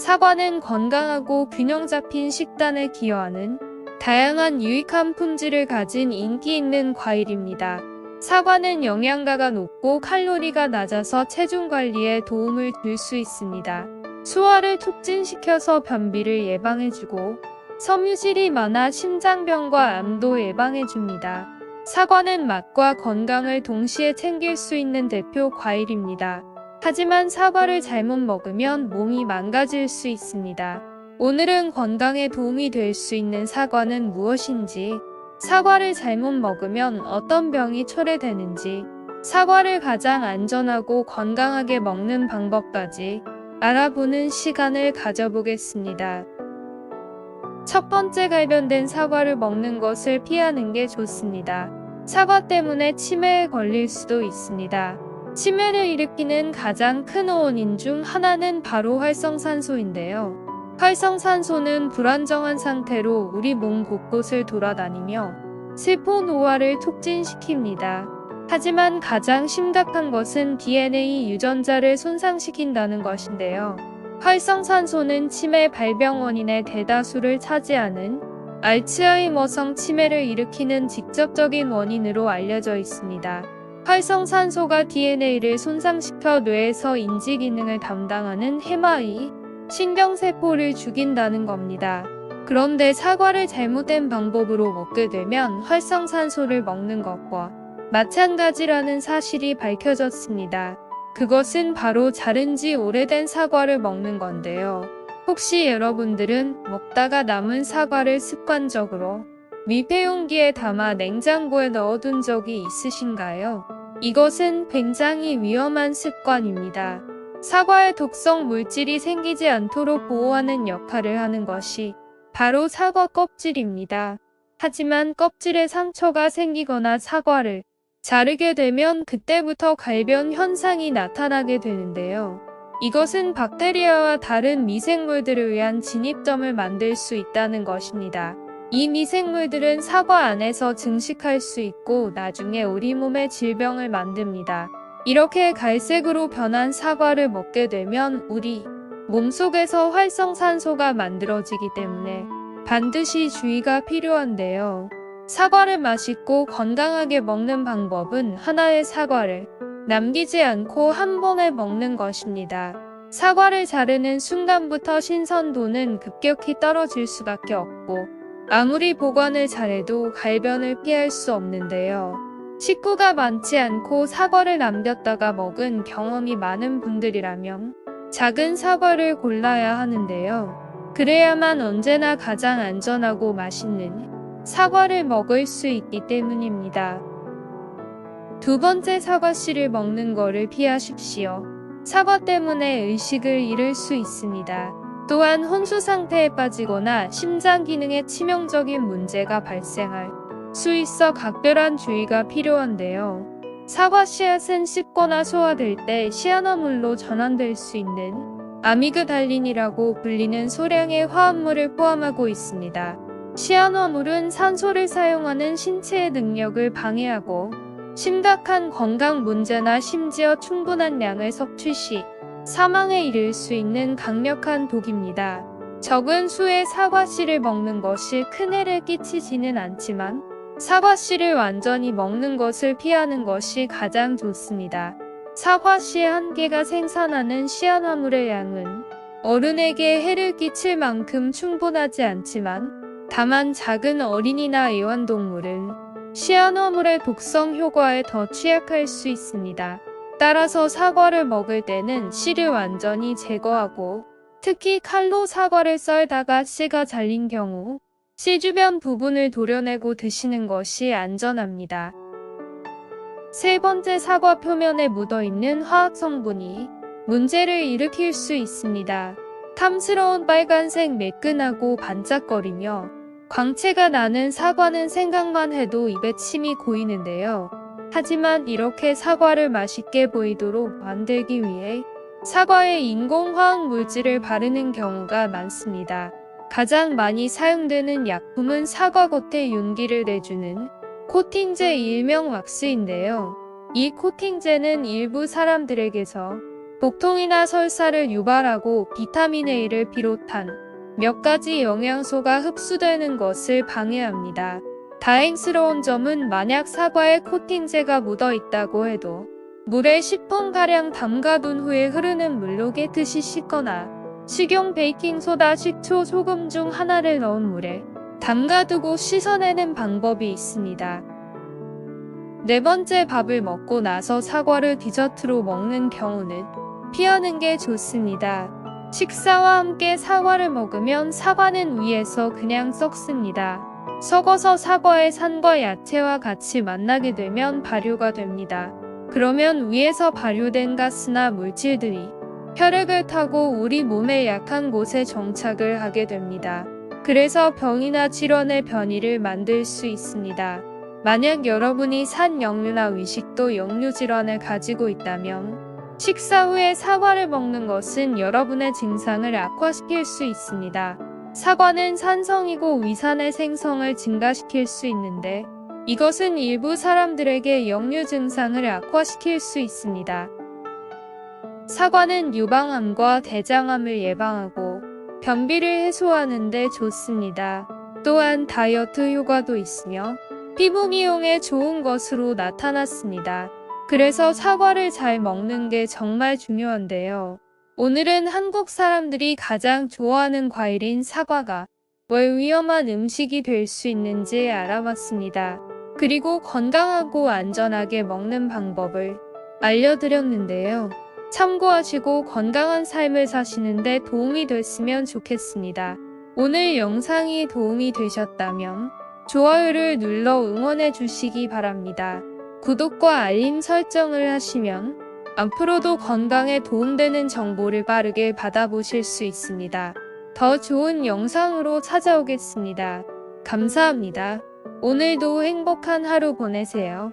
사과는 건강하고 균형 잡힌 식단에 기여하는 다양한 유익한 품질을 가진 인기 있는 과일입니다. 사과는 영양가가 높고 칼로리가 낮아서 체중 관리에 도움을 줄 수 있습니다. 소화를 촉진시켜서 변비를 예방해주고 섬유질이 많아 심장병과 암도 예방해줍니다. 사과는 맛과 건강을 동시에 챙길 수 있는 대표 과일입니다. 하지만 사과를 잘못 먹으면 몸이 망가질 수 있습니다. 오늘은 건강에 도움이 될 수 있는 사과는 무엇인지, 사과를 잘못 먹으면 어떤 병이 초래되는지, 사과를 가장 안전하고 건강하게 먹는 방법까지 알아보는 시간을 가져보겠습니다. 첫 번째, 갈변된 사과를 먹는 것을 피하는 게 좋습니다. 사과 때문에 치매에 걸릴 수도 있습니다. 치매를 일으키는 가장 큰 원인 중 하나는 바로 활성산소인데요. 활성산소는 불안정한 상태로 우리 몸 곳곳을 돌아다니며 세포 노화를 촉진시킵니다. 하지만 가장 심각한 것은 DNA 유전자를 손상시킨다는 것인데요. 활성산소는 치매 발병 원인의 대다수를 차지하는 알츠하이머성 치매를 일으키는 직접적인 원인으로 알려져 있습니다. 활성산소가 DNA를 손상시켜 뇌에서 인지 기능을 담당하는 해마이, 신경세포를 죽인다는 겁니다. 그런데 사과를 잘못된 방법으로 먹게 되면 활성산소를 먹는 것과 마찬가지라는 사실이 밝혀졌습니다. 그것은 바로 자른 지 오래된 사과를 먹는 건데요. 혹시 여러분들은 먹다가 남은 사과를 습관적으로密폐용기에 담아 냉장고에 넣어둔 적이 있으신가요? 이것은 굉장히 위험한 습관입니다. 사과의 독성 물질이 생기지 않도록 보호하는 역할을 하는 것이 바로 사과 껍질입니다. 하지만 껍질에 상처가 생기거나 사과를 자르게 되면 그때부터 갈변 현상이 나타나게 되는데요. 이것은 박테리아와 다른 미생물들을 위한 진입점을 만들 수 있다는 것입니다. 이 미생물들은 사과 안에서 증식할 수 있고 나중에 우리 몸에 질병을 만듭니다. 이렇게 갈색으로 변한 사과를 먹게 되면 우리 몸속에서 활성산소가 만들어지기 때문에 반드시 주의가 필요한데요. 사과를 맛있고 건강하게 먹는 방법은 하나의 사과를 남기지 않고 한 번에 먹는 것입니다. 사과를 자르는 순간부터 신선도는 급격히 떨어질 수밖에 없고 아무리 보관을 잘해도 갈변을 피할 수 없는데요. 식구가 많지 않고 사과를 남겼다가 먹은 경험이 많은 분들이라면 작은 사과를 골라야 하는데요. 그래야만 언제나 가장 안전하고 맛있는 사과를 먹을 수 있기 때문입니다. 두 번째, 사과씨를 먹는 거를 피하십시오. 사과 때문에 의식을 잃을 수 있습니다. 또한 혼수 상태에 빠지거나 심장 기능에 치명적인 문제가 발생할 수 있어 각별한 주의가 필요한데요. 사과 씨앗은 씹거나 소화될 때 시아나물로 전환될 수 있는 아미그달린이라고 불리는 소량의 화합물을 포함하고 있습니다. 시아나물은 산소를 사용하는 신체의 능력을 방해하고 심각한 건강 문제나 심지어 충분한 양을 섭취 시 사망에 이를 수 있는 강력한 독입니다. 적은 수의 사과씨를 먹는 것이 큰 해를 끼치지는 않지만 사과씨를 완전히 먹는 것을 피하는 것이 가장 좋습니다. 사과씨 한 개가 생산하는 시아나물의 양은 어른에게 해를 끼칠 만큼 충분하지 않지만 다만 작은 어린이나 애완동물은 시아나물의 독성 효과에 더 취약할 수 있습니다. 따라서 사과를 먹을 때는 씨를 완전히 제거하고 특히 칼로 사과를 썰다가 씨가 잘린 경우 씨 주변 부분을 도려내고 드시는 것이 안전합니다. 세 번째, 사과 표면에 묻어있는 화학 성분이 문제를 일으킬 수 있습니다. 탐스러운 빨간색 매끈하고 반짝거리며 광채가 나는 사과는 생각만 해도 입에 침이 고이는데요. 하지만 이렇게 사과를 맛있게 보이도록 만들기 위해 사과에 인공화학 물질을 바르는 경우가 많습니다. 가장 많이 사용되는 약품은 사과 겉에 윤기를 내주는 코팅제 일명 왁스인데요. 이 코팅제는 일부 사람들에게서 복통이나 설사를 유발하고 비타민 A를 비롯한 몇 가지 영양소가 흡수되는 것을 방해합니다. 다행스러운 점은 만약 사과에 코팅제가 묻어 있다고 해도 물에 10분가량 담가둔 후에 흐르는 물로 깨끗이 씻거나 식용 베이킹소다, 식초, 소금 중 하나를 넣은 물에 담가두고 씻어내는 방법이 있습니다. 네 번째, 밥을 먹고 나서 사과를 디저트로 먹는 경우는 피하는 게 좋습니다. 식사와 함께 사과를 먹으면 사과는 위에서 그냥 썩습니다. 썩어서 사과의 산과 야채와 같이 만나게 되면 발효가 됩니다. 그러면 위에서 발효된 가스나 물질들이 혈액을 타고 우리 몸의 약한 곳에 정착을 하게 됩니다. 그래서 병이나 질환의 변이를 만들 수 있습니다. 만약 여러분이 산역류나 위식도 역류 질환을 가지고 있다면 식사 후에 사과를 먹는 것은 여러분의 증상을 악화시킬 수 있습니다. 사과는 산성이고 위산의 생성을 증가시킬 수 있는데 이것은 일부 사람들에게 역류 증상을 악화시킬 수 있습니다. 사과는 유방암과 대장암을 예방하고 변비를 해소하는 데 좋습니다. 또한 다이어트 효과도 있으며 피부 미용에 좋은 것으로 나타났습니다. 그래서 사과를 잘 먹는 게 정말 중요한데요. 오늘은 한국 사람들이 가장 좋아하는 과일인 사과가 왜 위험한 음식이 될 수 있는지 알아봤습니다. 그리고 건강하고 안전하게 먹는 방법을 알려드렸는데요. 참고하시고 건강한 삶을 사시는 데 도움이 됐으면 좋겠습니다. 오늘 영상이 도움이 되셨다면 좋아요를 눌러 응원해 주시기 바랍니다. 구독과 알림 설정을 하시면 앞으로도 건강에 도움되는 정보를 빠르게 받아보실 수 있습니다. 더 좋은 영상으로 찾아오겠습니다. 감사합니다. 오늘도 행복한 하루 보내세요.